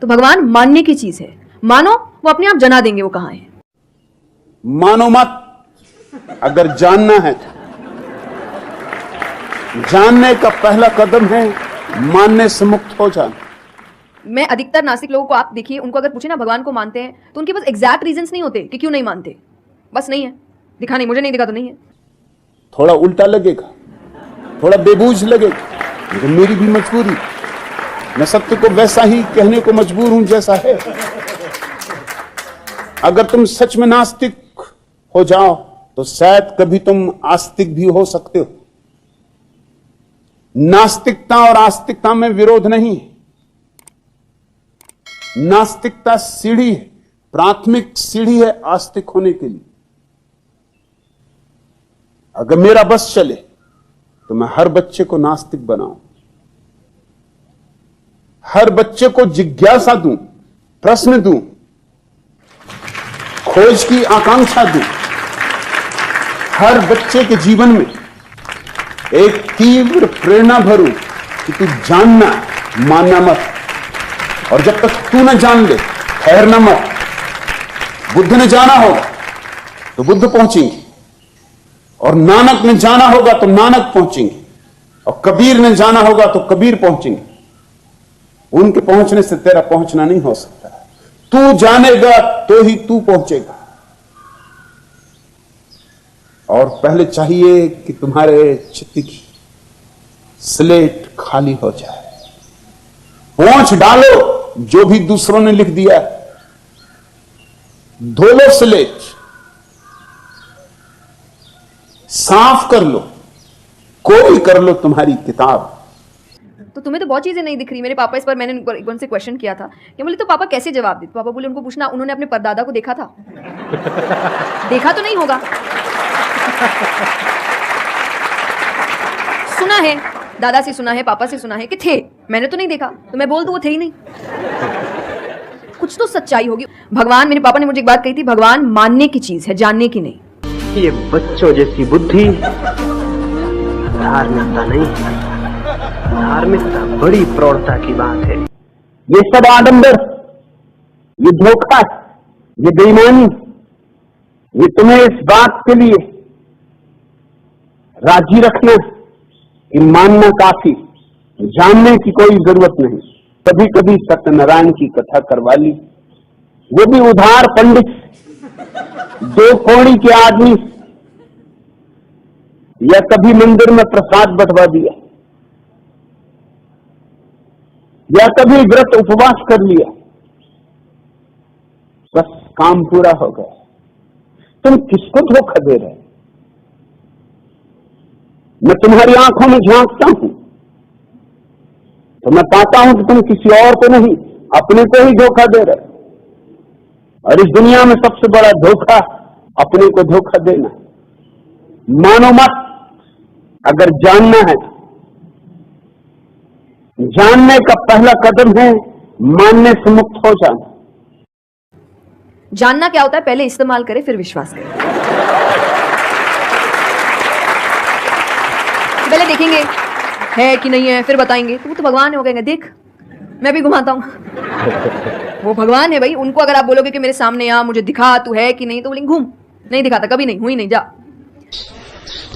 तो भगवान मानने की चीज है, मानो वो अपने आप जना देंगे वो कहां है। मानो मत, अगर जानना है तो जानने का पहला कदम है मानने से मुक्त हो जाना। मैं अधिकतर नास्तिक लोगों को आप देखिए, उनको अगर पूछे ना भगवान को मानते हैं तो उनके पास एग्जैक्ट रीजंस नहीं होते कि क्यों नहीं मानते, बस नहीं है, दिखा नहीं, मुझे नहीं दिखा तो नहीं है। थोड़ा उल्टा लगेगा, थोड़ा बेबूझ लगेगा, लेकिन मेरी भी मजबूरी, मैं सत्य को वैसा ही कहने को मजबूर हूं जैसा है। अगर तुम सच में नास्तिक हो जाओ तो शायद कभी तुम आस्तिक भी हो सकते हो। नास्तिकता और आस्तिकता में विरोध नहीं है। नास्तिकता सीढ़ी है, प्राथमिक सीढ़ी है आस्तिक होने के लिए। अगर मेरा बस चले तो मैं हर बच्चे को नास्तिक बनाऊं, हर बच्चे को जिज्ञासा दूं, प्रश्न दूं, खोज की आकांक्षा दूं, हर बच्चे के जीवन में एक तीव्र प्रेरणा भरूं कि तू जानना, मानना मत। और जब तक तू न जान ले ठहरना मत। बुद्ध ने जाना होगा तो बुद्ध पहुंचेंगे, और नानक ने जाना होगा तो नानक पहुंचेंगे, और कबीर ने जाना होगा तो कबीर पहुंचेंगे। उनके पहुंचने से तेरा पहुंचना नहीं हो सकता। तू जानेगा तो ही तू पहुंचेगा। और पहले चाहिए कि तुम्हारे चित्त की स्लेट खाली हो जाए। पोंछ डालो जो भी दूसरों ने लिख दिया, धो लो स्लेट, साफ कर लो, कोई कर लो तुम्हारी किताब। तो तुम्हें तो बहुत चीजें नहीं दिख रही। मेरे पापा, इस पर मैंने उनसे क्वेश्चन किया था कि बोले तो पापा कैसे जवाब देते। पापा बोले उनको पूछना, उन्होंने अपने परदादा को देखा था। देखा तो नहीं होगा, सुना है, दादा से सुना है, पापा से सुना है कि थे, मैंने तो नहीं देखा, तो मैं बोल दूं वो थे ही नहीं। कुछ तो सच्चाई होगी। भगवान, मेरे पापा ने मुझे एक बात कही थी, भगवान मानने की चीज है, जानने की नहीं। ये बच्चों जैसी बुद्धि धार्मिकता नहीं है। धार्मिकता बड़ी प्रौढ़ता की बात है। ये सब आडंबर, ये धोखा, ये बेईमानी, ये तुम्हें इस बात के लिए राजी रखना कि मानना काफी, जानने की कोई जरूरत नहीं। कभी कभी सत्यनारायण की कथा करवा ली, वो भी उधार पंडित, दो कौड़ी के आदमी, या कभी मंदिर में प्रसाद बंटवा दिया, या कभी व्रत उपवास कर लिया, बस काम पूरा हो गया। तुम किसको धोखा दे रहे हो? मैं तुम्हारी आंखों में झांकता हूं तो मैं पाता हूं कि तुम किसी और को नहीं, अपने को ही धोखा दे रहे हो। और इस दुनिया में सबसे बड़ा धोखा अपने को धोखा देना। मानो मत, अगर जानना है, जानने का पहला कदम है मानने से मुक्त हो जाना। जानना क्या होता है, पहले इस्तेमाल करें फिर विश्वास करें। पहले देखेंगे है कि नहीं है, फिर बताएंगे, तो वो तो भगवान है, वो कहेंगे देख मैं भी घुमाता हूं। वो भगवान है भाई, उनको अगर आप बोलोगे कि मेरे सामने आ, मुझे दिखा तू है कि नहीं, तो बोलेंगे घूम, नहीं दिखाता, कभी नहीं हुई, नहीं जा।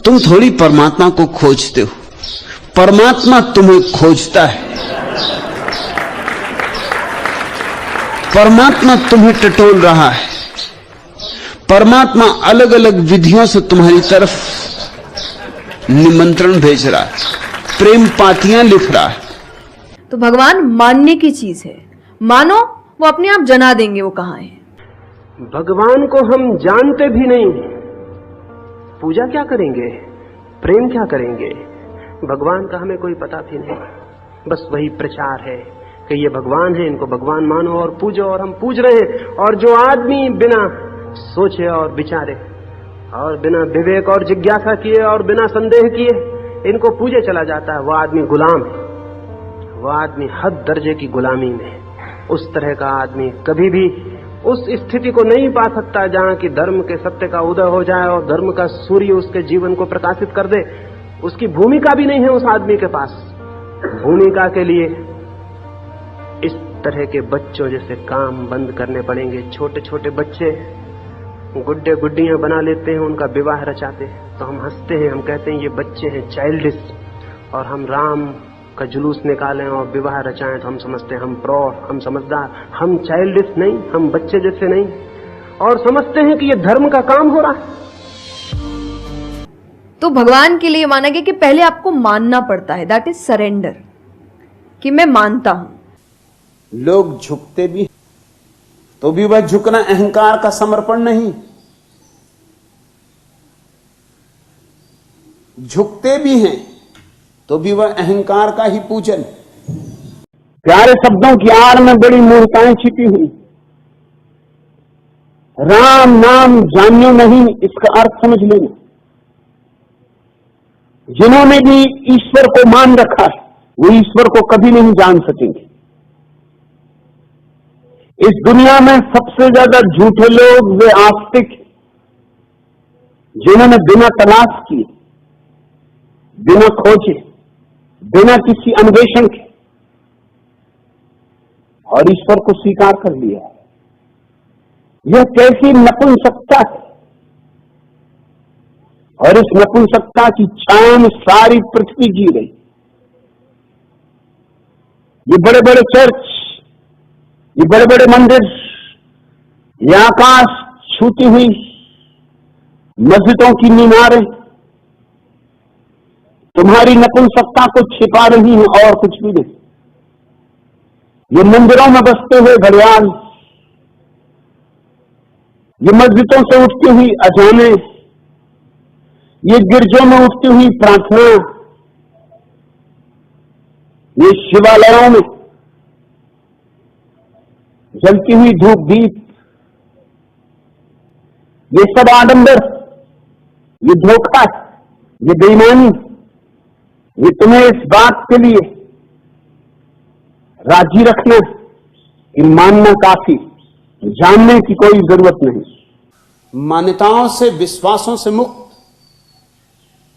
तुम थोड़ी परमात्मा को खोजते हो, परमात्मा तुम्हें खोजता है। परमात्मा तुम्हें टटोल रहा है। परमात्मा अलग अलग विधियों से तुम्हारी तरफ निमंत्रण भेज रहा है, प्रेम पातियां लिख रहा है। तो भगवान मानने की चीज है, मानो वो अपने आप जना देंगे वो कहां है। भगवान को हम जानते भी नहीं, पूजा क्या करेंगे, प्रेम क्या करेंगे, भगवान का हमें कोई पता भी नहीं। बस वही प्रचार है कि ये भगवान है, इनको भगवान मानो और पूजो, और हम पूज रहे हैं। और जो आदमी बिना सोचे और विचारे और बिना विवेक और जिज्ञासा किए और बिना संदेह किए इनको पूजे चला जाता है, वह आदमी गुलाम है, वह आदमी हद दर्जे की गुलामी में है। उस तरह का आदमी कभी भी उस स्थिति को नहीं पा सकता जहां की धर्म के सत्य का उदय हो जाए और धर्म का सूर्य उसके जीवन को प्रकाशित कर दे। उसकी भूमिका भी नहीं है उस आदमी के पास। भूमिका के लिए इस तरह के बच्चों जैसे काम बंद करने पड़ेंगे। छोटे छोटे बच्चे गुड्डे गुड्डियां बना लेते हैं, उनका विवाह रचाते हैं, तो हम हंसते हैं, हम कहते हैं ये बच्चे हैं चाइल्डिश। और हम राम का जुलूस निकालें और विवाह रचाएं तो हम समझते हैं हम प्रौढ़, हम समझदार। हम चाइल्डिश नहीं, हम बच्चे जैसे नहीं, और समझते हैं कि ये धर्म का काम हो रहा है। तो भगवान के लिए माना गया कि पहले आपको मानना पड़ता है, दैट इज सरेंडर, कि मैं मानता हूं। लोग झुकते भी तो भी वह झुकना अहंकार का समर्पण नहीं, झुकते भी हैं तो भी वह अहंकार का ही पूजन। प्यारे शब्दों की आड़ में बड़ी मूर्ताएं छिपी हुई। राम नाम जानियो नहीं, इसका अर्थ समझ लेना। जिन्होंने भी ईश्वर को मान रखा है वो ईश्वर को कभी नहीं जान सकेंगे। इस दुनिया में सबसे ज्यादा झूठे लोग वे आस्तिक हैं, जिन्होंने बिना तलाश किए, बिना खोजे, बिना किसी अन्वेषण के और ईश्वर को स्वीकार कर लिया है। यह कैसी नपुंसकता है, और इस नपुंसकता की छाया में सारी पृथ्वी जी रही। ये बड़े बड़े चर्च, ये बड़े बड़े मंदिर, ये आकाश छूती हुई मस्जिदों की मीनारें तुम्हारी नपुंसकता को छिपा रही हैं और कुछ भी नहीं। ये मंदिरों में बसते हुए घड़ियाल, ये मस्जिदों से उठती हुई अजाने, ये गिरजों में उठती हुई प्रार्थना, ये शिवालयों में जलती हुई धूप दीप, ये सब आडंबर, ये धोखा, ये बेईमानी, ये तुम्हें इस बात के लिए राजी रखना कि मानना काफी, जानने की कोई जरूरत नहीं। मान्यताओं से, विश्वासों से मुक्त।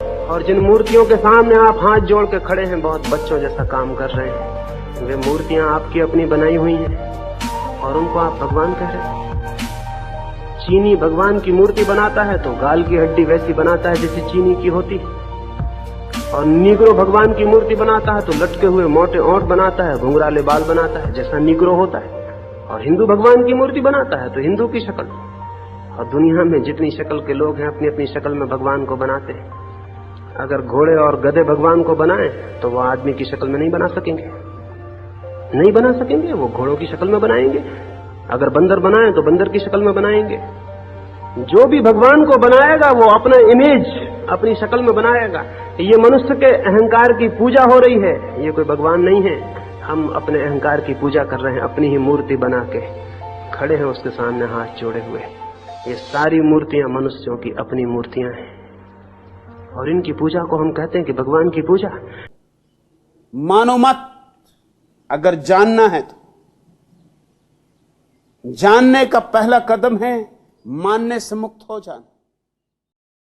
और जिन मूर्तियों के सामने आप हाथ जोड़ के खड़े हैं, बहुत बच्चों जैसा काम कर रहे हैं। वे मूर्तियां आपकी अपनी बनाई हुई हैं और उनको आप भगवान कह रहे हैं। चीनी भगवान की मूर्ति बनाता है तो गाल की हड्डी वैसी बनाता है जैसी चीनी की होती है, और निग्रो भगवान की मूर्ति बनाता है तो लटके हुए मोटे ओंठ बनाता है, घुंघराले बाल बनाता है जैसा निग्रो होता है। और हिंदू भगवान की मूर्ति बनाता है तो हिंदू की शक्ल। और दुनिया में जितनी शक्ल के लोग हैं अपनी अपनी शक्ल में भगवान को बनाते हैं। अगर घोड़े और गधे भगवान को बनाएं तो वो आदमी की शक्ल में नहीं बना सकेंगे, नहीं बना सकेंगे, वो घोड़ों की शक्ल में बनाएंगे। अगर बंदर बनाएं तो बंदर की शक्ल में बनाएंगे। जो भी भगवान को बनाएगा वो अपना इमेज, अपनी शक्ल में बनाएगा। ये मनुष्य के अहंकार की पूजा हो रही है, ये कोई भगवान नहीं है। हम अपने अहंकार की पूजा कर रहे हैं, अपनी ही मूर्ति बना के खड़े हैं उसके सामने हाथ जोड़े हुए। ये सारी मूर्तियां मनुष्यों की अपनी मूर्तियां हैं, और इनकी पूजा को हम कहते हैं कि भगवान की पूजा। मानो मत, अगर जानना है तो जानने का पहला कदम है मानने से मुक्त हो जाना।